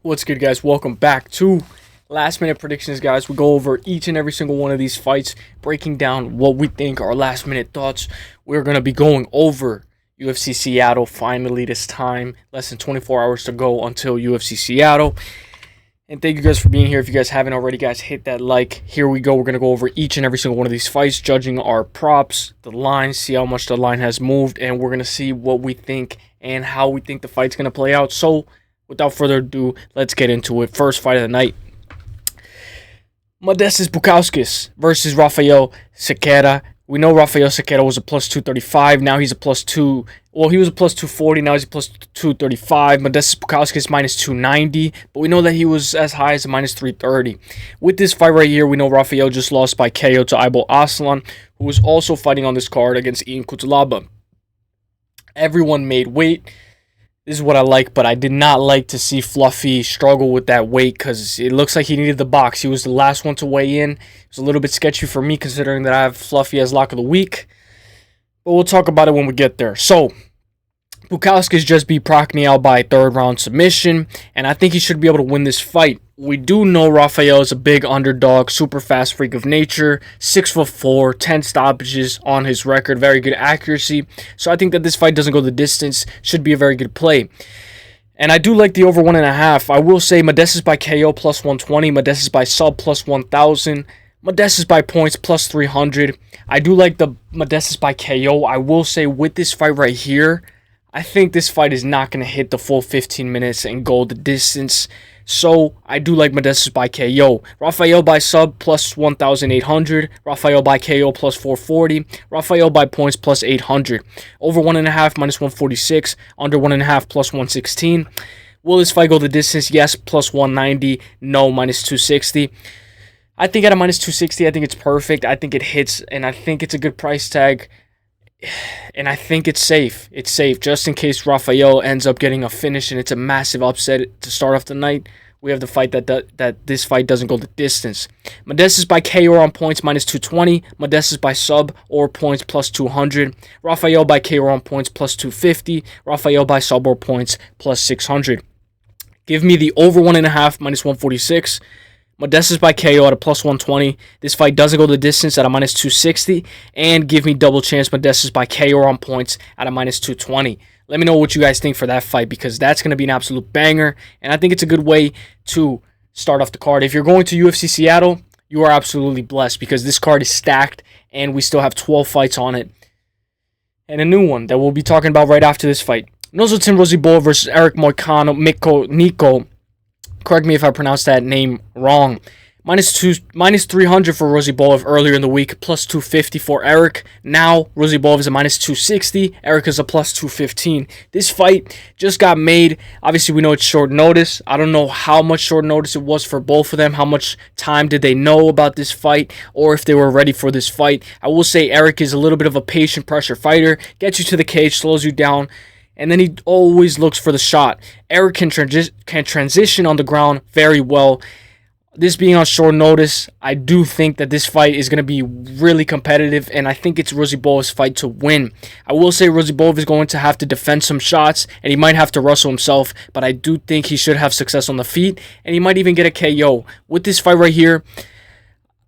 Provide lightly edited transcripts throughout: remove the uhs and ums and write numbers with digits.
What's good, guys? Welcome back to Last Minute Predictions, guys. We go over each and every single one of these fights, breaking down what we think are last minute thoughts. We're going to be going over UFC Seattle finally this time. Less than 24 hours to go until UFC Seattle. And thank you guys for being here. If you guys haven't already, guys, hit that like. Here we go. We're going to go over each and every single one of these fights, judging our props, the line, see how much the line has moved, and we're going to see what we think and how we think the fight's going to play out. So, without further ado, let's get into it. First fight of the night. Modestas Bukauskas versus Raffael Cerqueira. We know Raffael Cerqueira was a plus 235. Now he's a plus 2. Well, he was a plus 240. Now he's a plus 235. Modestas Bukauskas minus 290. But we know that he was as high as a minus 330. With this fight right here, we know Raffael just lost by KO to Ibo Aslan, who was also fighting on this card against Cutelaba. Everyone made weight. This is what I like, but I did not like to see Fluffy struggle with that weight because it looks like he needed the box. He was the last one to weigh in. It was a little bit sketchy for me considering that I have Fluffy as lock of the week. But we'll talk about it when we get there. So, Bukauskas just beat Prochniel by third round submission, and I think he should be able to win this fight. We do know Raffael is a big underdog, super fast freak of nature, 6'4", 10 stoppages on his record, very good accuracy. So I think that this fight doesn't go the distance, should be a very good play. And I do like the over 1.5. I will say Modestas by KO plus 120, Modestas by sub plus 1,000, Modestas by points plus 300. I do like the Modestas by KO. I will say with this fight right here, I think this fight is not going to hit the full 15 minutes and go the distance. So, I do like Modestas by KO. Raffael by sub plus 1,800. Raffael by KO plus 440. Raffael by points plus 800. Over 1.5 minus 146. Under 1.5 plus 116. Will this fight go the distance? Yes, plus 190. No, minus 260. I think at a minus 260, I think it's perfect. I think it hits, and I think it's a good price tag. And I think it's safe. It's safe just in case Raffael ends up getting a finish and it's a massive upset to start off the night. We have the fight that this fight doesn't go the distance. Modestas by KO on points minus 220. Modestas by sub or points plus 200. Raffael by KO on points plus 250. Raffael by sub or points plus 600. Give me the over 1.5 minus 146. Modestas by KO at a plus 120. This fight doesn't go the distance at a minus 260. And give me double chance Modestas by KO on points at a minus 220. Let me know what you guys think for that fight because that's going to be an absolute banger. And I think it's a good way to start off the card. If you're going to UFC Seattle, you are absolutely blessed because this card is stacked and we still have 12 fights on it. And a new one that we'll be talking about right after this fight. Nursulton Ruziboev versus McConico. Correct me if I pronounced that name wrong. Minus 300 for Ruziboev earlier in the week. Plus 250 for Eric. Now, Ruziboev is a minus 260. Eric is a plus 215. This fight just got made. Obviously, we know it's short notice. I don't know how much short notice it was for both of them. How much time did they know about this fight? Or if they were ready for this fight. I will say Eric is a little bit of a patient pressure fighter. Gets you to the cage, slows you down. And then he always looks for the shot. Eric can transition on the ground very well. This being on short notice, I do think that this fight is going to be really competitive, and I think it's Ruziboev's fight to win. I will say Ruziboev is going to have to defend some shots, and he might have to wrestle himself, but I do think he should have success on the feet, and he might even get a KO. With this fight right here,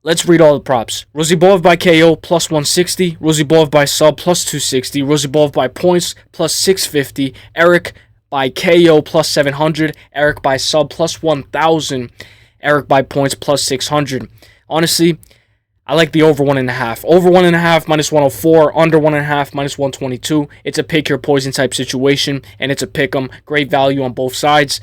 let's read all the props. Ruziboev by KO plus 160. Ruziboev by sub plus 260. Ruziboev by points plus 650. Eric by KO plus 700. Eric by sub plus 1,000. Eric by points plus 600. Honestly, I like the over 1.5. Over 1.5 minus 104. Under 1.5 minus 122. It's a pick your poison type situation, and it's a pick 'em. Great value on both sides.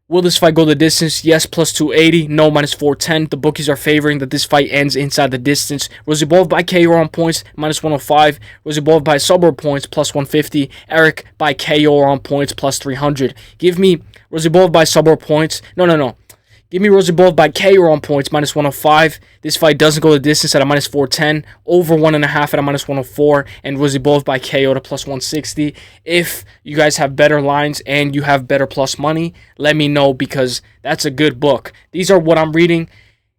Will this fight go the distance? Yes, plus 280. No, minus 410. The bookies are favoring that this fight ends inside the distance. Ruziboev by KO on points, minus 105. Ruziboev by sub or points, plus 150. Eric by KO on points, plus 300. Give me Ruziboev by sub or points. No. Give me Ruziboev by KO on points, minus 105. This fight doesn't go the distance at a minus 410. Over 1.5 at a minus 104. And Ruziboev by KO to plus 160. If you guys have better lines and you have better plus money, let me know because that's a good book. These are what I'm reading.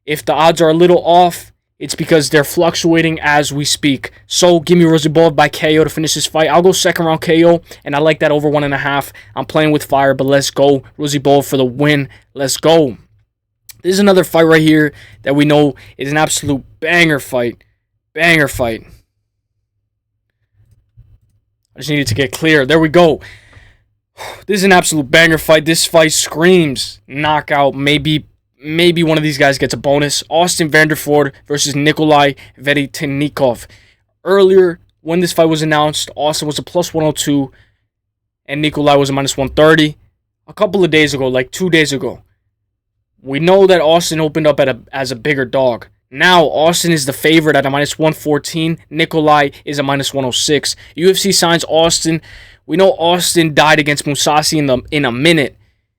If the odds are a little off, It's because they're fluctuating as we speak. So give me Ruziboev by KO to finish this fight. I'll go second round KO, and I like that over 1.5. I'm playing with fire, but let's go. Ruziboev for the win. Let's go. This is another fight right here that we know is an absolute banger fight. Banger fight. I just needed to get clear. There we go. This is an absolute banger fight. This fight screams knockout. Maybe one of these guys gets a bonus. Austin Vanderford versus Nikolay Veretennikov. Earlier, when this fight was announced, Austin was a plus 102 and Nikolay was a minus 130. A couple of days ago, like 2 days ago, we know that Austin opened up as a bigger dog. Now, Austin is the favorite at a minus 114. Nikolay is a minus 106. UFC signs Austin. We know Austin died against Musasi in a minute.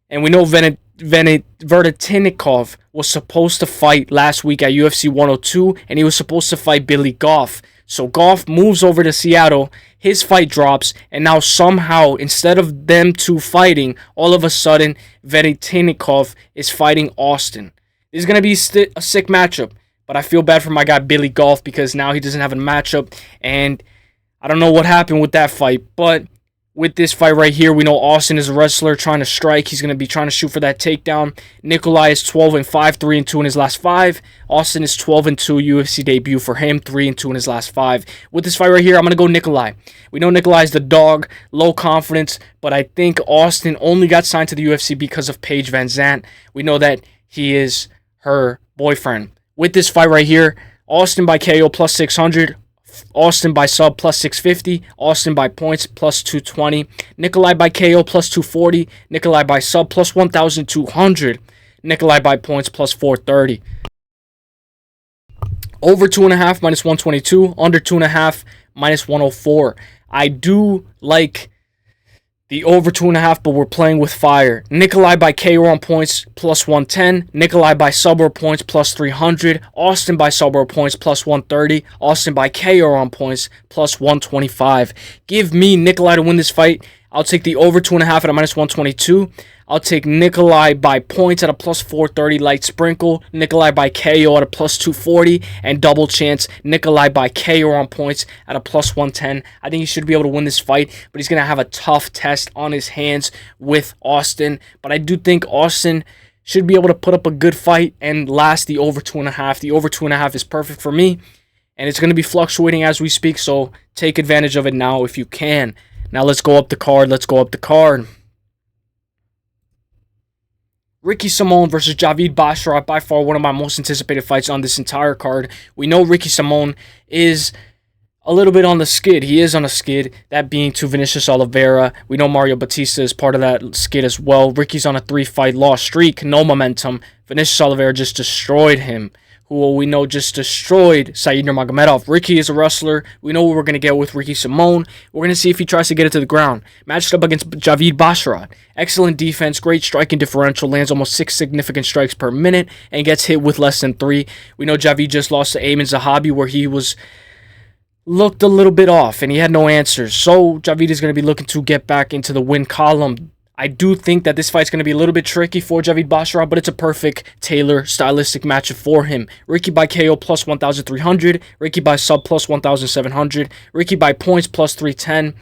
And we know Veretennikov was supposed to fight last week at UFC 102, and he was supposed to fight Billy Goff. So Goff moves over to Seattle, his fight drops, and now somehow, instead of them two fighting, all of a sudden, Veretennikov is fighting Austin. This is going to be a sick matchup, but I feel bad for my guy Billy Goff because now he doesn't have a matchup, and I don't know what happened with that fight, but with this fight right here, we know Austin is a wrestler trying to strike. He's going to be trying to shoot for that takedown. Nikolay is 12-5, 3-2 in his last 5. Austin is 12-2, UFC debut for him, 3-2 in his last 5. With this fight right here, I'm going to go Nikolay. We know Nikolay is the dog, low confidence, but I think Austin only got signed to the UFC because of Paige Van Zandt. We know that he is her boyfriend. With this fight right here, Austin by KO plus 600. Austin by sub plus 650, Austin by points plus 220, Nikolay by KO plus 240, Nikolay by sub plus 1,200, Nikolay by points plus 430. Over 2.5 minus 122, under 2.5 minus 104. I do like the over 2.5, but we're playing with fire. Nikolay by KO on points plus 110. Nikolay by sub or points plus 300. Austin by sub or points plus 130. Austin by KO on points plus 125. Give me Nikolay to win this fight. I'll take the over 2.5 at a minus 122. I'll take Nikolay by points at a plus 430 light sprinkle. Nikolay by KO at a plus 240. And double chance Nikolay by KO on points at a plus 110. I think he should be able to win this fight, but he's going to have a tough test on his hands with Austin. But I do think Austin should be able to put up a good fight and last the over 2.5. The over 2.5 is perfect for me, and it's going to be fluctuating as we speak, so take advantage of it now if you can. Now let's go up the card. Ricky Simón versus Javid Basharat, by far one of my most anticipated fights on this entire card. We know Ricky Simón is a little bit on the skid. He is on a skid, that being to Vinicius Oliveira. We know Mario Batista is part of that skid as well. Ricky's on a 3-fight loss streak, no momentum. Vinicius Oliveira just destroyed him, who we know just destroyed Said Nurmagomedov. Ricky is a wrestler. We know what we're going to get with Ricky Simón. We're going to see if he tries to get it to the ground. Matched up against Javid Basharat. Excellent defense, great striking differential, lands almost 6 significant strikes per minute, and gets hit with less than 3. We know Javid just lost to Ayman Zahabi, where he looked a little bit off, and he had no answers. So Javid is going to be looking to get back into the win column. I do think that this fight's going to be a little bit tricky for Javid Basharat, but it's a perfect Taylor stylistic matchup for him. Ricky by KO plus 1,300, Ricky by sub plus 1,700, Ricky by points plus 310,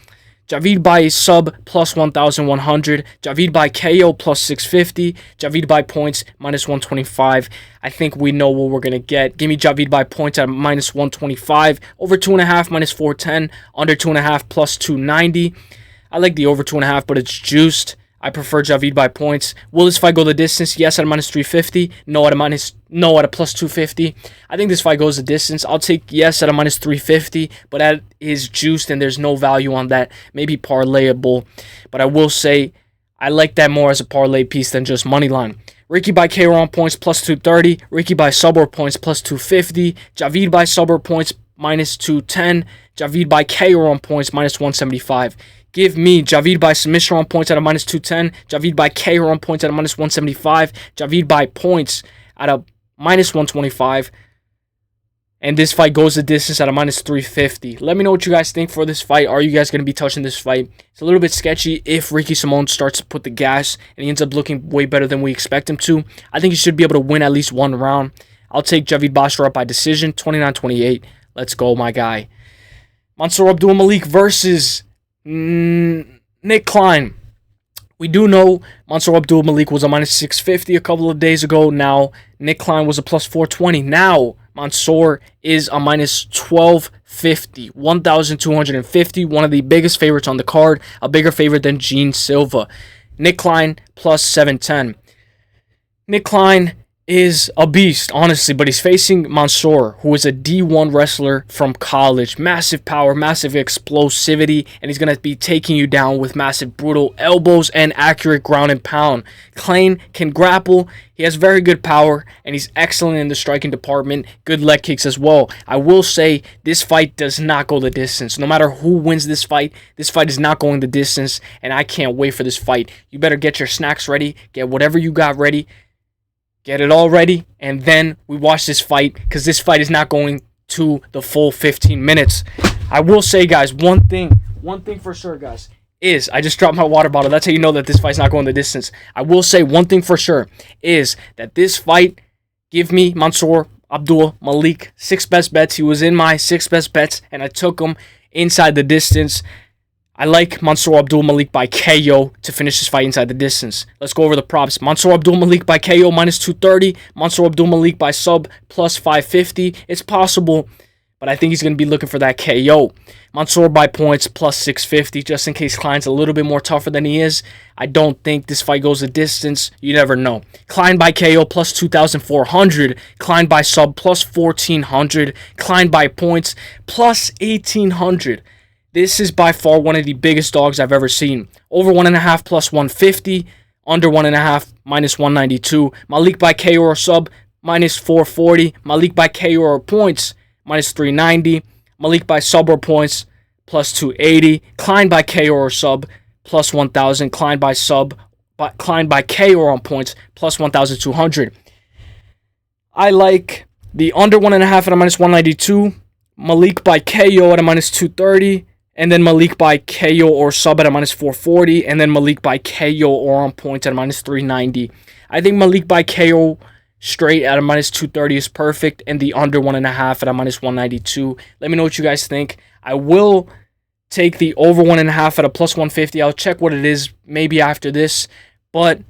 Javid by sub plus 1,100, Javid by KO plus 650, Javid by points minus 125. I think we know what we're going to get. Give me Javid by points at minus 125, over 2.5 minus 410, under 2.5 plus 290. I like the over 2.5, but it's juiced. I prefer Javid by points. Will this fight go the distance? Yes, at a minus 350. No, at a plus 250. I think this fight goes the distance. I'll take yes at a minus 350, but that is juiced and there's no value on that. Maybe parlayable, but I will say I like that more as a parlay piece than just money line. Ricky by KO on points plus 230. Ricky by sub or points plus 250. Javid by sub or points minus 210. Javid by KO on points minus 175. Give me Javid by submission on points at a minus 210. Javid by KO on points at a minus 175. Javid by points at a minus 125. And this fight goes the distance at a minus 350. Let me know what you guys think for this fight. Are you guys going to be touching this fight? It's a little bit sketchy if Ricky Simón starts to put the gas and he ends up looking way better than we expect him to. I think he should be able to win at least one round. I'll take Javid Basharat by decision, 29-28. Let's go, my guy. Mansur Abdul-Malik versus Nick Klein. We do know Mansur Abdul-Malik was a minus 650 a couple of days ago. Now, Nick Klein was a plus 420. Now, Mansur is a minus 1250, 1,250. One of the biggest favorites on the card. A bigger favorite than Gene Silva. Nick Klein plus 710. Nick Klein is a beast, honestly, but he's facing Mansur, who is a D1 wrestler from college. Massive power, massive explosivity, and he's going to be taking you down with massive brutal elbows and accurate ground and pound. Klein can grapple, he has very good power, and he's excellent in the striking department. Good leg kicks as well. I will say, this fight does not go the distance. No matter who wins this fight is not going the distance, and I can't wait for this fight. You better get your snacks ready, get whatever you got ready, get it all ready, and then we watch this fight, because this fight is not going to the full 15 minutes. I will say, guys, one thing for sure, guys, is I just dropped my water bottle. That's how you know that this fight's not going the distance. I will say one thing for sure is that this fight, give me Mansur Abdul-Malik 6 best bets. He was in my 6 best bets, and I took him inside the distance. I like Mansur Abdul-Malik by KO to finish this fight inside the distance. Let's go over the props. Mansur Abdul-Malik by KO minus 230. Mansur Abdul-Malik by sub plus 550. It's possible, but I think he's going to be looking for that KO. Mansur by points plus 650, just in case Klein's a little bit more tougher than he is. I don't think this fight goes the distance. You never know. Klein by KO plus 2,400. Klein by sub plus 1,400. Klein by points plus 1,800. This is by far one of the biggest dogs I've ever seen. Over 1.5 plus 150. Under 1.5 minus 192. Malik by KO or sub minus 440. Malik by KO or points minus 390. Malik by sub or points plus 280. Klein by KO or sub plus 1,000. Klein by KO or on points plus 1,200. I like the under 1.5 at a minus 192. Malik by KO at a minus 230. And then Malik by KO or sub at a minus 440. And then Malik by KO or on points at a minus 390. I think Malik by KO straight at a minus 230 is perfect. And the under 1.5 at a minus 192. Let me know what you guys think. I will take the over 1.5 at a plus 150. I'll check what it is maybe after this. But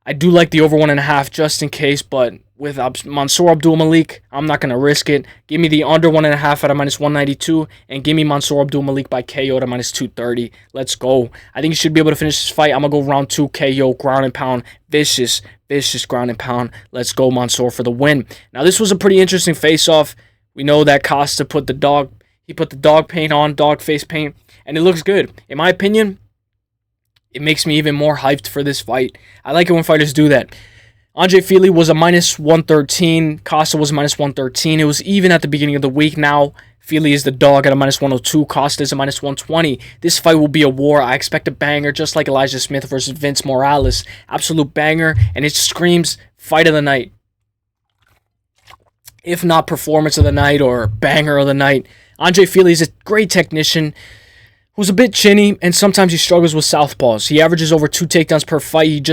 I do like the over 1.5 just in case. But with Mansur Abdul-Malik, I'm not going to risk it. Give me the under 1.5 at a minus 192. And give me Mansur Abdul-Malik by KO at a minus 230. Let's go. I think you should be able to finish this fight. I'm going to go round 2 KO, ground and pound. Vicious ground and pound. Let's go, Mansur, for the win. Now, this was a pretty interesting face-off. We know that Costa put the dog paint on, dog face paint. And it looks good. In my opinion, it makes me even more hyped for this fight. I like it when fighters do that. Fili was a minus 113. Costa was a minus 113. It was even at the beginning of the week. Now, Fili is the dog at a minus 102. Costa is a minus 120. This fight will be a war. I expect a banger, just like Elijah Smith versus Vince Morales. Absolute banger, and it screams fight of the night. If not performance of the night or banger of the night. Fili is a great technician who's a bit chinny, and sometimes he struggles with southpaws. He averages over 2 takedowns per fight.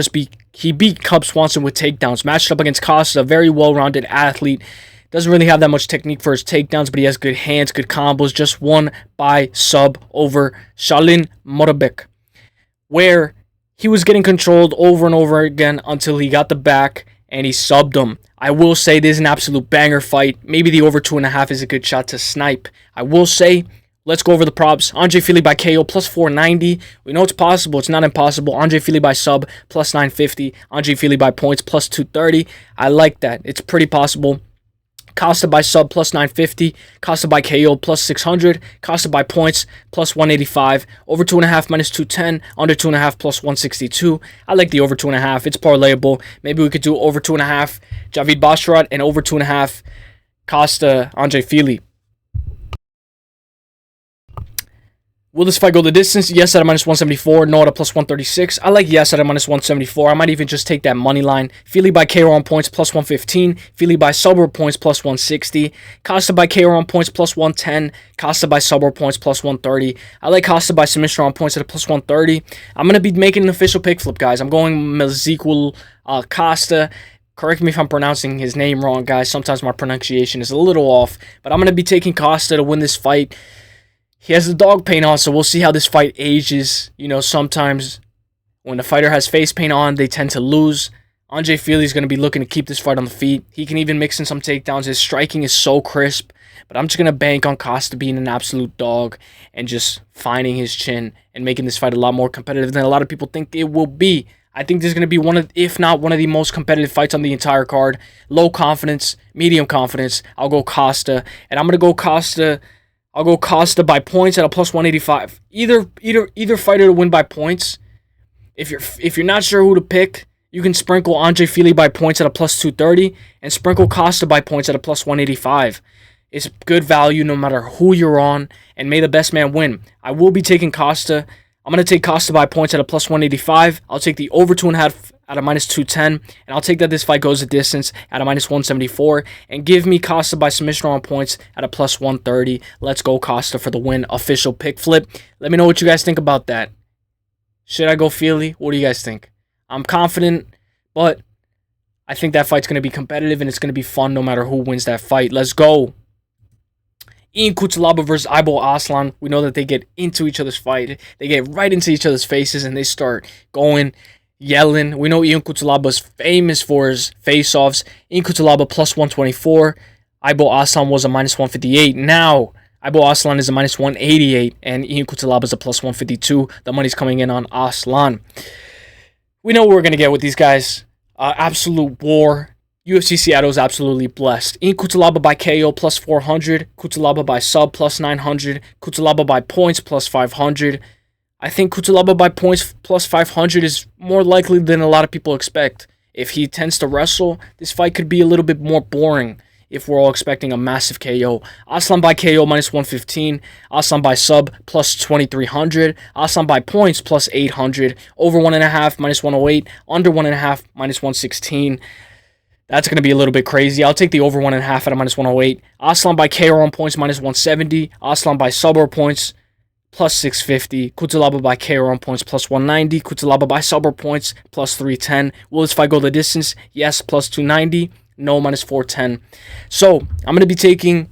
He beat Cub Swanson with takedowns. Matched up against Costa, a very well-rounded athlete. Doesn't really have that much technique for his takedowns, but he has good hands, good combos. Just won by sub over Shalin Motabek, where he was getting controlled over and over again until he got the back and he subbed him. I will say this is an absolute banger fight. Maybe the over 2.5 is a good shot to snipe. I will say, let's go over the props. Fili by KO plus 490. We know it's possible. It's not impossible. Fili by sub plus 950. Fili by points plus 230. I like that. It's pretty possible. Costa by sub plus 950. Costa by KO plus 600. Costa by points plus 185. Over 2.5 minus 210. Under 2.5 plus 162. I like the over 2.5. It's parlayable. Maybe we could do over 2.5 Javid Basharat and over 2.5 Costa Fili. Will this fight go the distance? Yes at a minus 174. No at a plus 136. I like yes at a minus 174. I might even just take that money line. Fili by KO on points plus 115. Fili by sub points plus 160. Costa by KO on points plus 110. Costa by sub points plus 130. I like Costa by submission on points at a plus 130. I'm going to be making an official pick flip, guys. I'm going Melsik Costa. Correct me if I'm pronouncing his name wrong, guys. Sometimes my pronunciation is a little off. But I'm going to be taking Costa to win this fight. He has the dog paint on, so we'll see how this fight ages. You know, sometimes when the fighter has face paint on, they tend to lose. Andre Fili is going to be looking to keep this fight on the feet. He can even mix in some takedowns. His striking is so crisp. But I'm just going to bank on Costa being an absolute dog and just finding his chin and making this fight a lot more competitive than a lot of people think it will be. I think this is going to be one of, if not one of the most competitive fights on the entire card. Low confidence, medium confidence. I'll go Costa. And I'm going to go Costa. I'll go Costa by points at a plus 185. Either fighter to win by points. If you're not sure who to pick, you can sprinkle Andre Fili by points at a plus 230 and sprinkle Costa by points at a plus 185. It's good value no matter who you're on, and may the best man win. I will be taking Costa. I'm going to take Costa by points at a plus 185. I'll take the over 2.5 at a minus 210, and I'll take that this fight goes the distance at a minus 174, and give me Costa by submission on points at a plus 130. Let's go Costa for the win. Official pick flip. Let me know what you guys think about that. Should I go Fili? What do you guys think? I'm confident, but I think that fight's going to be competitive, and it's going to be fun no matter who wins that fight. Let's go. Cutelaba versus Ibo Aslan. We know that they get into each other's fight. They get right into each other's faces and they start going, yelling. We know Cutelaba is famous for his face-offs. Cutelaba plus 124. Ibo Aslan was a minus 158. Now, Ibo Aslan is a minus 188 and Cutelaba is a plus 152. The money's coming in on Aslan. We know what we're going to get with these guys. Absolute war. UFC Seattle is absolutely blessed. Cutelaba by KO plus 400. Cutelaba by sub plus 900. Cutelaba by points plus 500. I think Cutelaba by points plus 500 is more likely than a lot of people expect. If he tends to wrestle, this fight could be a little bit more boring if we're all expecting a massive KO. Aslan by KO minus 115. Aslan by sub plus 2300. Aslan by points plus 800. Over 1.5 minus 108. Under 1.5 minus 116. That's going to be a little bit crazy. I'll take the over 1.5 at a minus 108. Aslan by KO on points minus 170. Aslan by sub or points plus 650. Cutelaba by KO on points plus 190. Cutelaba by sub or points plus 310. Will this fight go the distance? Yes, plus 290. No, minus 410. So, I'm going to be taking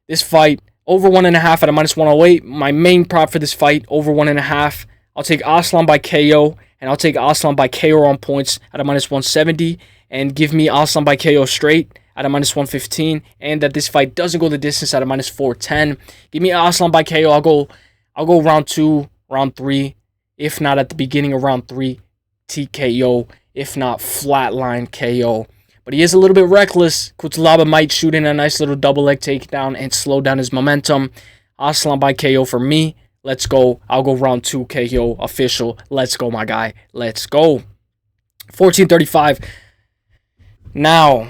this fight over 1.5 at a minus 108. My main prop for this fight, over 1.5. I'll take Aslan by KO, and I'll take Aslan by KO on points at a minus 170. And give me Aslan by KO straight at a minus 115. And that this fight doesn't go the distance at a minus 410. Give me Aslan by KO. I'll go round 2, round 3. If not at the beginning of round 3, TKO. If not, flatline KO. But he is a little bit reckless. Cutelaba might shoot in a nice little double leg takedown and slow down his momentum. Aslan by KO for me. Let's go. I'll go round 2 KO official. Let's go, my guy. Let's go. 14:35. Now,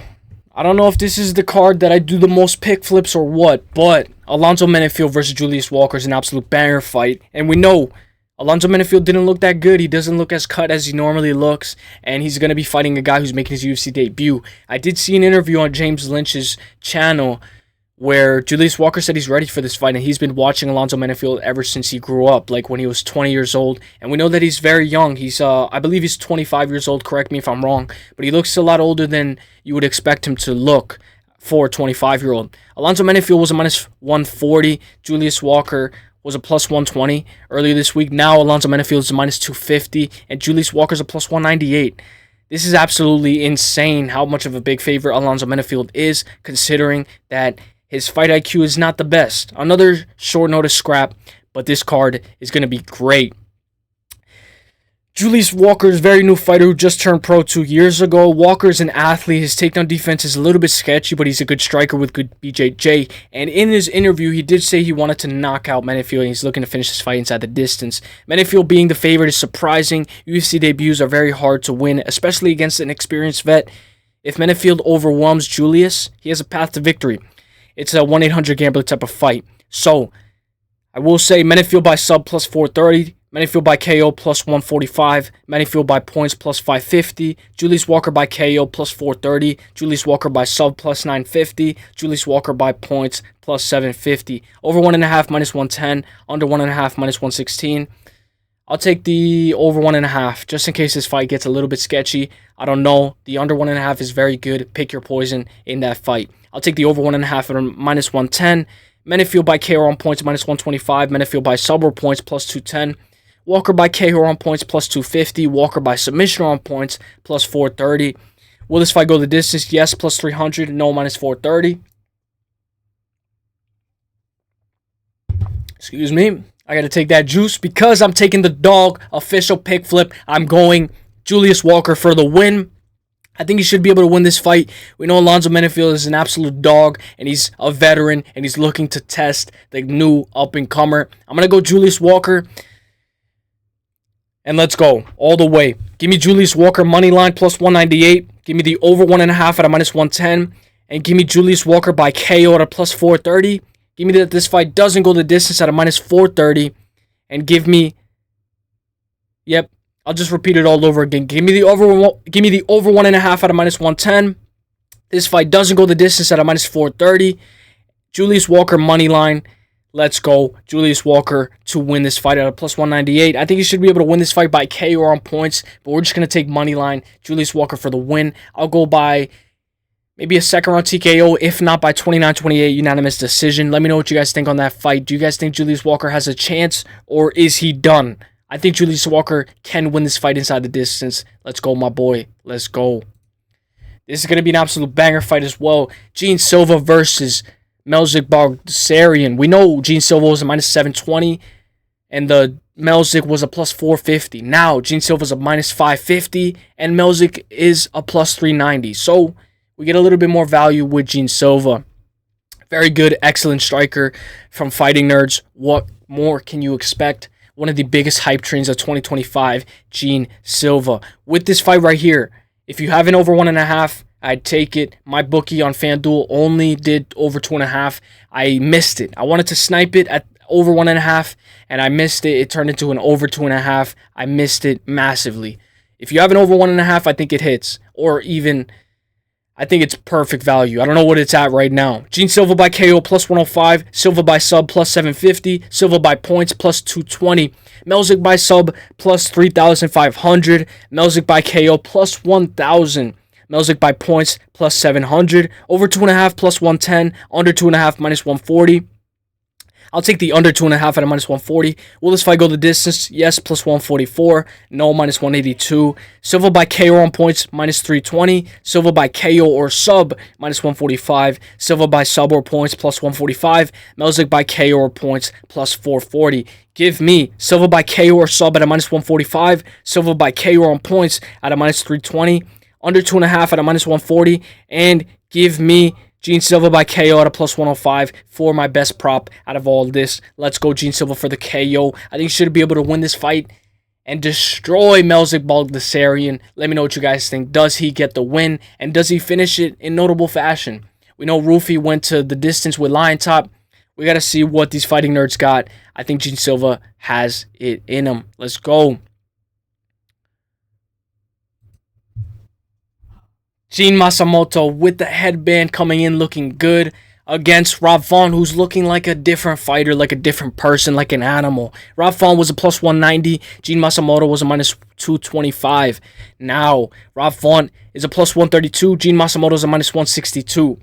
I don't know if this is the card that I do the most pick flips or what, but Alonzo Menifield versus Julius Walker is an absolute banger fight. And we know Alonzo Menifield didn't look that good. He doesn't look as cut as he normally looks. And he's going to be fighting a guy who's making his UFC debut. I did see an interview on James Lynch's channel where Julius Walker said he's ready for this fight, and he's been watching Alonzo Menifield ever since he grew up, like when he was 20 years old. And we know that he's very young. He's, I believe he's 25 years old, correct me if I'm wrong, but he looks a lot older than you would expect him to look for a 25-year-old. Alonzo Menifield was a minus 140. Julius Walker was a plus 120 earlier this week. Now Alonzo Menifield is a minus 250, and Julius Walker's a plus 198. This is absolutely insane how much of a big favorite Alonzo Menifield is, considering that his fight IQ is not the best. Another short notice scrap, but this card is going to be great. Julius Walker is a very new fighter who just turned pro 2 years ago. Walker is an athlete. His takedown defense is a little bit sketchy, but he's a good striker with good BJJ. And in his interview, he did say he wanted to knock out Menifield, and he's looking to finish this fight inside the distance. Menifield being the favorite is surprising. UFC debuts are very hard to win, especially against an experienced vet. If Menifield overwhelms Julius, he has a path to victory. It's a 1-800-gambler type of fight. So, I will say Menifield by sub plus 430. Menifield by KO plus 145. Menifield by points plus 550. Julius Walker by KO plus 430. Julius Walker by sub plus 950. Julius Walker by points plus 750. Over 1.5 minus 110. Under 1.5 minus 116. I'll take the over 1.5, just in case this fight gets a little bit sketchy. I don't know. The under 1.5 is very good. Pick your poison in that fight. I'll take the over 1.5 at a -110. Menifield by KO on points, -125. Menifield by sub or points, +210. Walker by KO on points, +250. Walker by submission on points, +430. Will this fight go the distance? Yes, +300. No, -430. Excuse me. I got to take that juice because I'm taking the dog official pick flip. I'm going Julius Walker for the win. I think he should be able to win this fight. We know Alonzo Menifield is an absolute dog, and he's a veteran, and he's looking to test the new up-and-comer. I'm going to go Julius Walker, and let's go all the way. Give me Julius Walker money line +198. Give me the over 1.5 at a -110, and give me Julius Walker by KO at a +430. Give me that this fight doesn't go the distance at a -430. And give me... Yep, I'll just repeat it all over again. Give me the over 1.5 at a -110. This fight doesn't go the distance at a -430. Julius Walker money line. Let's go. Julius Walker to win this fight at a +198. I think he should be able to win this fight by KO or on points. But we're just going to take money line. Julius Walker for the win. I'll go by... maybe a second round TKO, if not by 29-28 unanimous decision. Let me know what you guys think on that fight. Do you guys think Julius Walker has a chance, or is he done? I think Julius Walker can win this fight inside the distance. Let's go, my boy. Let's go. This is going to be an absolute banger fight as well. Gene Silva versus Melsik Baghdasaryan. We know Gene Silva was a -720, and the Melsik was a +450. Now, Gene Silva is a -550, and Melsik is a +390. So, we get a little bit more value with Gene Silva. Very good, excellent striker from Fighting Nerds. What more can you expect? One of the biggest hype trains of 2025, Gene Silva. With this fight right here, if you have an over 1.5, I'd take it. My bookie on FanDuel only did over 2.5. I missed it. I wanted to snipe it at over 1.5, and I missed it. It turned into an over 2.5. I missed it massively. If you have an over 1.5, I think it hits. Or even... I think it's perfect value. I don't know what it's at right now. Gene Silva by KO +105. Silva by sub +750. Silva by points +220. Melsik by sub +3,500. Melsik by KO +1,000. Melsik by points +700. Over 2.5 +110. Under 2.5 -140. I'll take the under 2.5 at a -140. Will this fight go the distance? Yes, +144. No, -182. Silva by KO on points, -320. Silva by KO or sub, -145. Silva by sub or points, +145. Melsik by KO or points, +440. Give me Silva by KO or sub at a -145. Silva by KO on points at a -320. Under 2.5 at a -140. And give me Gene Silva by KO at a +105 for my best prop out of all this. Let's go Gene Silva for the KO. I think he should be able to win this fight and destroy Melsik Baghdasaryan. Let me know what you guys think. Does he get the win? And does he finish it in notable fashion? We know Rufi went to the distance with Lion Top. We got to see what these Fighting Nerds got. I think Gene Silva has it in him. Let's go. Gene Masamoto with the headband coming in looking good against Raffael, who's looking like a different fighter, like a different person, like an animal. Raffael was a +190. Gene Masamoto was a -225. Now, Raffael is a +132. Gene Masamoto is a -162.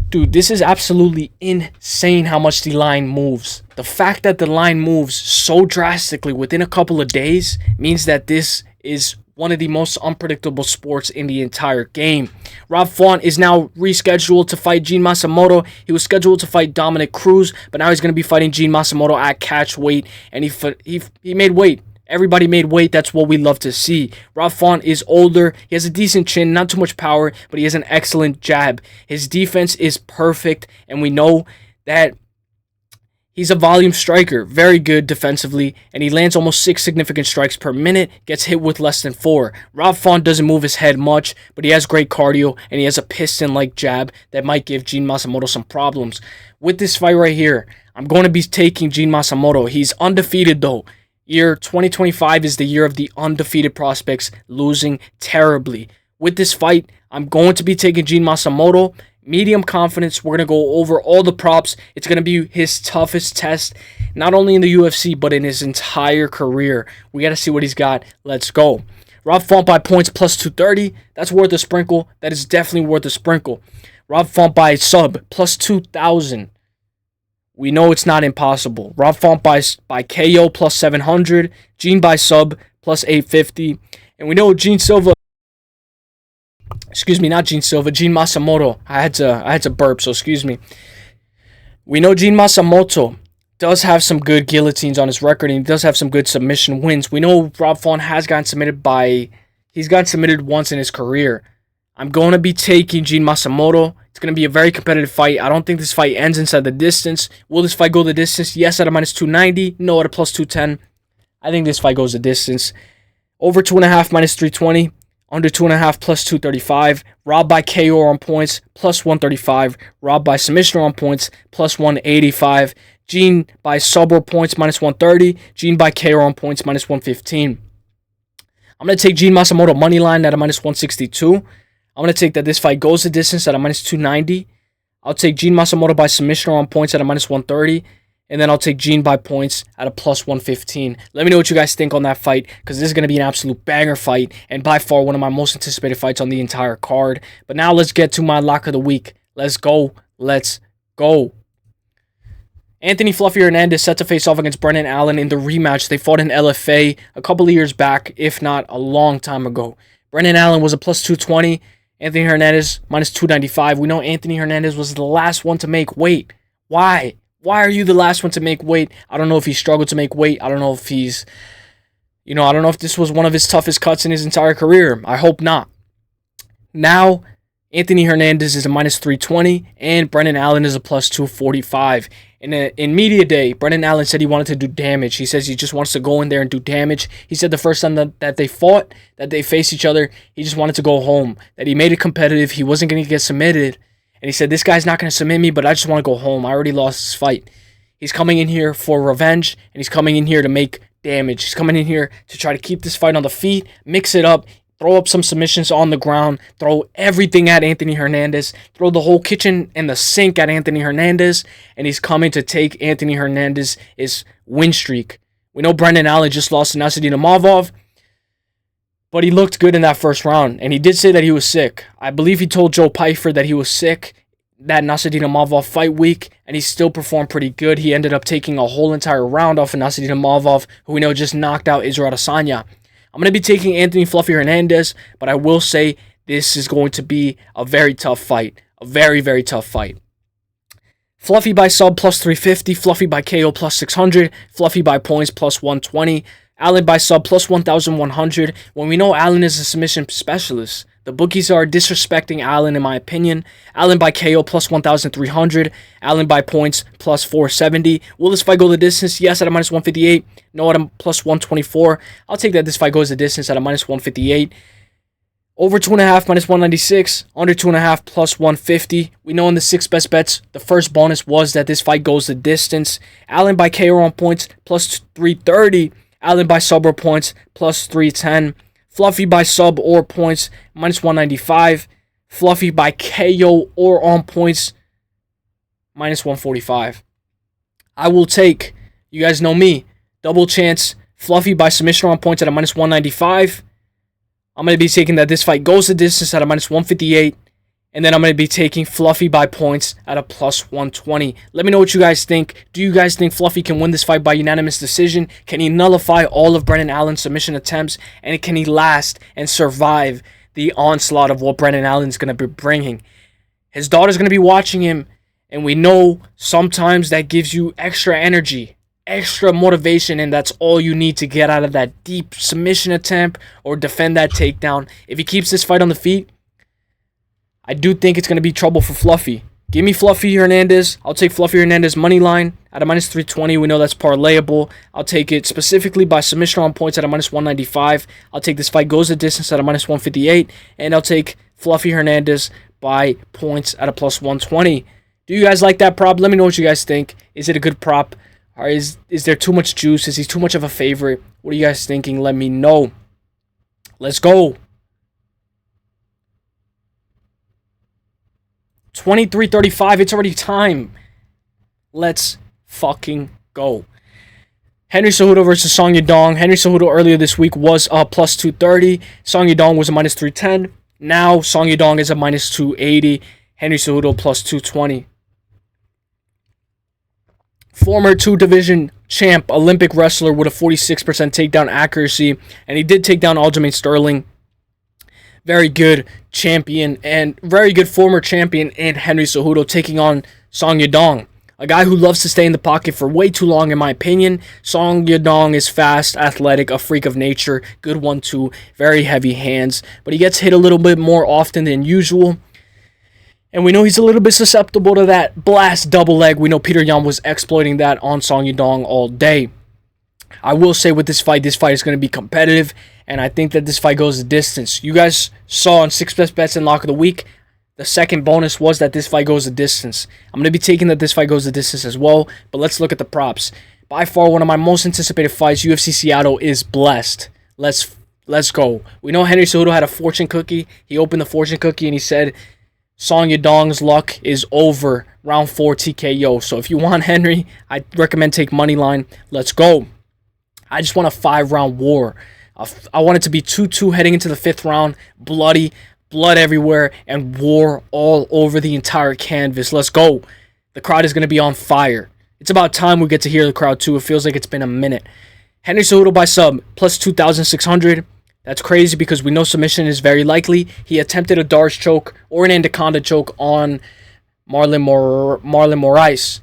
Dude, this is absolutely insane how much the line moves. The fact that the line moves so drastically within a couple of days means that this is one of the most unpredictable sports in the entire game. Raffael is now rescheduled to fight Gene Masamoto. He was scheduled to fight Dominic Cruz, but now he's going to be fighting Gene Masamoto at catch weight, and he made weight. Everybody made weight. That's what we love to see. Raffael is older. He has a decent chin, not too much power, but he has an excellent jab. His defense is perfect, and we know that he's a volume striker, very good defensively, and he lands almost 6 significant strikes per minute, gets hit with less than 4. Raffael doesn't move his head much, but he has great cardio, and he has a piston-like jab that might give Gene Masamoto some problems. With this fight right here, I'm going to be taking Gene Masamoto. He's undefeated, though. Year 2025 is the year of the undefeated prospects losing terribly. With this fight, I'm going to be taking Gene Masamoto. medium confidence. We're going to go over all the props. It's going to be his toughest test, not only in the UFC, but in his entire career. We got to see what he's got. Let's go. Rob Font by points plus 230. That's worth a sprinkle. That is definitely worth a sprinkle. Rob Font by sub plus 2,000. We know it's not impossible. Rob Font by KO plus 700. Gene by sub plus 850. And we know Gene Silva. Excuse me, not Gene Silva. Gene Masamoto. I had to burp, so excuse me. We know Gene Masamoto does have some good guillotines on his record, and he does have some good submission wins. We know Rob Font has gotten submitted he's gotten submitted once in his career. I'm going to be taking Gene Masamoto. It's going to be a very competitive fight. I don't think this fight ends inside the distance. Will this fight go the distance? Yes, at a minus 290. No, at a plus 210. I think this fight goes the distance. Over 2.5 minus 320. Under 2.5 plus 235. Rob by KO on points plus 135. Rob by submission on points plus 185. Gene by sub or points minus 130. Gene by KO on points minus 115. I'm going to take Gene Masamoto money line at a minus 162. I'm going to take that this fight goes the distance at a minus 290. I'll take Gene Masamoto by submission on points at a minus 130. And then I'll take Gene by points at a plus 115. Let me know what you guys think on that fight, because this is going to be an absolute banger fight and by far one of my most anticipated fights on the entire card. But now let's get to my lock of the week. Let's go. Let's go. Anthony Fluffy Hernandez set to face off against Brendan Allen in the rematch. They fought in LFA a couple of years back, if not a long time ago. Brendan Allen was a plus 220. Anthony Hernandez minus 295. We know Anthony Hernandez was the last one to make weight. Why? Why are you the last one to make weight? I don't know if he struggled to make weight. I don't know if he's, I don't know if this was one of his toughest cuts in his entire career. I hope not. Now, Anthony Hernandez is a minus 320, and Brendan Allen is a plus 245. In media day, Brendan Allen said he wanted to do damage. He says he just wants to go in there and do damage. He said the first time that they fought, that they faced each other, he just wanted to go home, that he made it competitive. He wasn't going to get submitted. And he said, this guy's not going to submit me, but I just want to go home. I already lost this fight. He's coming in here for revenge, and he's coming in here to make damage. He's coming in here to try to keep this fight on the feet, mix it up, throw up some submissions on the ground, throw everything at Anthony Hernandez, throw the whole kitchen and the sink at Anthony Hernandez, and he's coming to take Anthony Hernandez's win streak. We know Brendan Allen just lost to Nasruddin Imavov, but he looked good in that first round, and he did say that he was sick. I believe he told Joe Pyfer that he was sick that Nasruddin Imavov fight week, and he still performed pretty good. He ended up taking a whole entire round off of Nasruddin Imavov, who we know just knocked out Israel Adesanya. I'm going to be taking Anthony Fluffy Hernandez, but I will say this is going to be a very tough fight. A very, very tough fight. Fluffy by sub plus 350, Fluffy by KO plus 600, Fluffy by points plus 120, Allen by sub plus 1,100. When we know Allen is a submission specialist, the bookies are disrespecting Allen in my opinion. Allen by KO plus 1,300, Allen by points plus 470. Will this fight go the distance? Yes, at a minus 158. No, at a plus 124. I'll take that this fight goes the distance at a minus 158. Over 2.5 minus 196. Under 2.5 plus 150. We know in the 6 best bets, the first bonus was that this fight goes the distance. Allen by KO on points plus 330. Allen by sub or points plus 310. Fluffy by sub or points minus 195. Fluffy by KO or on points minus 145. I will take, you guys know me, double chance Fluffy by submission on points at a minus 195. I'm going to be taking that this fight goes the distance at a minus 158. And then I'm going to be taking Fluffy by points at a plus 120. Let me know what you guys think. Do you guys think Fluffy can win this fight by unanimous decision? Can he nullify all of Brendan Allen's submission attempts? And can he last and survive the onslaught of what Brendan Allen's going to be bringing? His daughter's going to be watching him. And we know sometimes that gives you extra energy, extra motivation, and that's all you need to get out of that deep submission attempt or defend that takedown. If he keeps this fight on the feet, I do think it's going to be trouble for Fluffy. Give me Fluffy Hernandez. I'll take Fluffy Hernandez money line at a minus 320. We know that's parlayable. I'll take it specifically by submission on points at a minus 195. I'll take this fight goes the distance at a minus 158. And I'll take Fluffy Hernandez by points at a plus 120. Do you guys like that prop? Let me know what you guys think. Is it a good prop? Or is there too much juice? Is he too much of a favorite? What are you guys thinking? Let me know. Let's go. 23:35. It's already time. Let's fucking go. Henry Cejudo versus Song Yadong. Henry Cejudo earlier this week was a plus 230. Song Yadong was a minus 310. Now Song Yadong is a minus 280. Henry Cejudo plus 220. Former 2-division champ, Olympic wrestler with a 46% takedown accuracy. And he did take down Aljamain Sterling. Very good champion and very good former champion in Henry Cejudo taking on Song Yadong. A guy who loves to stay in the pocket for way too long, in my opinion. Song Yadong is fast, athletic, a freak of nature. Good 1-2, very heavy hands. But he gets hit a little bit more often than usual. And we know he's a little bit susceptible to that blast double leg. We know Peter Yan was exploiting that on Song Yadong all day. I will say with this fight is going to be competitive. And I think that this fight goes the distance. You guys saw on 6 Best Bets and Lock of the Week, the second bonus was that this fight goes the distance. I'm going to be taking that this fight goes the distance as well. But let's look at the props. By far, one of my most anticipated fights, UFC Seattle, is blessed. Let's go. We know Henry Cejudo had a fortune cookie. He opened the fortune cookie and he said, Song Yadong's luck is over. Round 4 TKO. So if you want Henry, I recommend take money line. Let's go. I just want a 5-round war. I want it to be 2-2 heading into the 5th round. Bloody, blood everywhere, and war all over the entire canvas. Let's go. The crowd is going to be on fire. It's about time we get to hear the crowd too. It feels like it's been a minute. Henry Cejudo by sub, plus 2,600. That's crazy because we know submission is very likely. He attempted a Darce choke or an Anaconda choke on Marlon Moraes.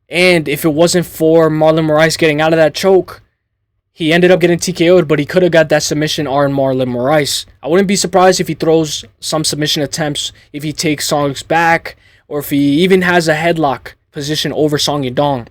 And if it wasn't for Marlon Moraes getting out of that choke, he ended up getting TKO'd, but he could have got that submission on Marlon Moraes. I wouldn't be surprised if he throws some submission attempts, if he takes Song's back, or if he even has a headlock position over Song Yadong.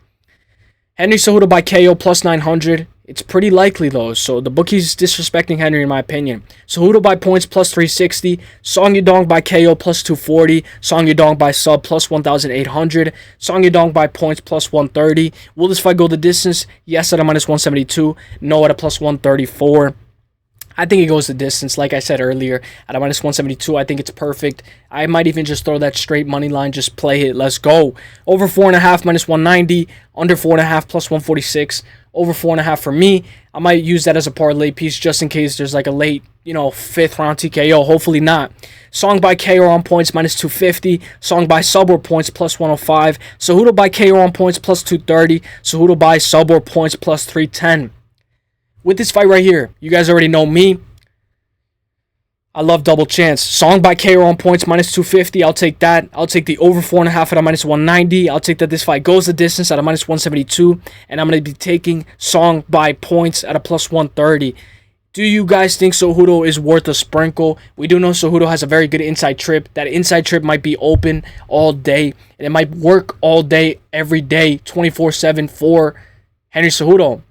Henry Cejudo by KO plus 900. It's pretty likely though, so the bookie's disrespecting Henry in my opinion. Cejudo by points plus 360. Song Yadong by KO plus 240. Song Yadong by sub plus 1,800. Song Yadong by points plus 130. Will this fight go the distance? Yes at a minus 172. No at a plus 134. I think it goes the distance, like I said earlier. At a minus 172, I think it's perfect. I might even just throw that straight money line, just play it. Let's go. Over 4.5, minus 190. Under 4.5, plus 146. Over 4.5 for me. I might use that as a parlay piece just in case there's like a late, 5th round TKO. Hopefully not. Song by KO on points, minus 250. Song by sub or points, plus 105. Cejudo by KO on points, plus 230. Cejudo by sub or points, plus 310. With this fight right here, you guys already know me. I love double chance. Song by KO on points, minus 250. I'll take that. I'll take the over 4.5 at a minus 190. I'll take that this fight goes the distance at a minus 172. And I'm going to be taking Song by points at a plus 130. Do you guys think Cejudo is worth a sprinkle? We do know Cejudo has a very good inside trip. That inside trip might be open all day. And it might work all day, every day, 24/7 for Henry Cejudo.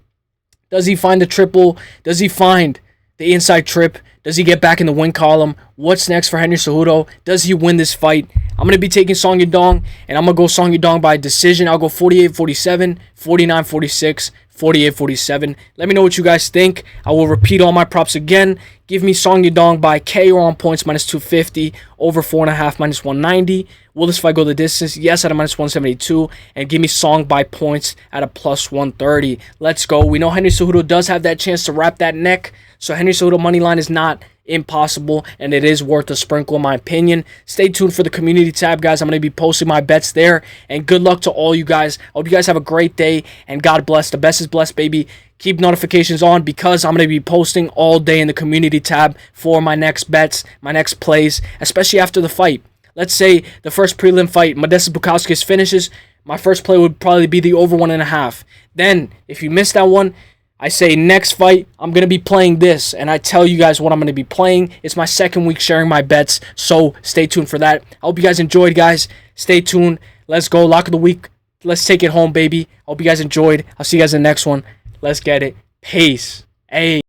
Does he find the triple? Does he find the inside trip? Does he get back in the win column? What's next for Henry Cejudo? Does he win this fight? I'm going to be taking Song Yadong, and I'm going to go Song Yadong by decision. I'll go 48-47, 49-46, 48-47. Let me know what you guys think. I will repeat all my props again. Give me Song Yadong by KO on points, minus 250, over 4.5, minus 190. Will this fight go the distance? Yes, at a minus 172. And give me Song by points at a plus 130. Let's go. We know Henry Cejudo does have that chance to wrap that neck. So Henry Cejudo money line is not impossible, and it is worth a sprinkle in my opinion. Stay tuned for the community tab, guys. I'm going to be posting my bets there, and good luck to all you guys. I hope you guys have a great day, and God bless. The best is blessed, baby. Keep notifications on because I'm going to be posting all day in the community tab for my next bets, my next plays, especially after the fight. Let's say the first prelim fight, Modestas Bukauskas finishes. My first play would probably be the over 1.5. Then, if you missed that one, I say next fight, I'm going to be playing this, and I tell you guys what I'm going to be playing. It's my second week sharing my bets, so stay tuned for that. I hope you guys enjoyed, guys. Stay tuned. Let's go. Lock of the week. Let's take it home, baby. I hope you guys enjoyed. I'll see you guys in the next one. Let's get it. Peace. Hey.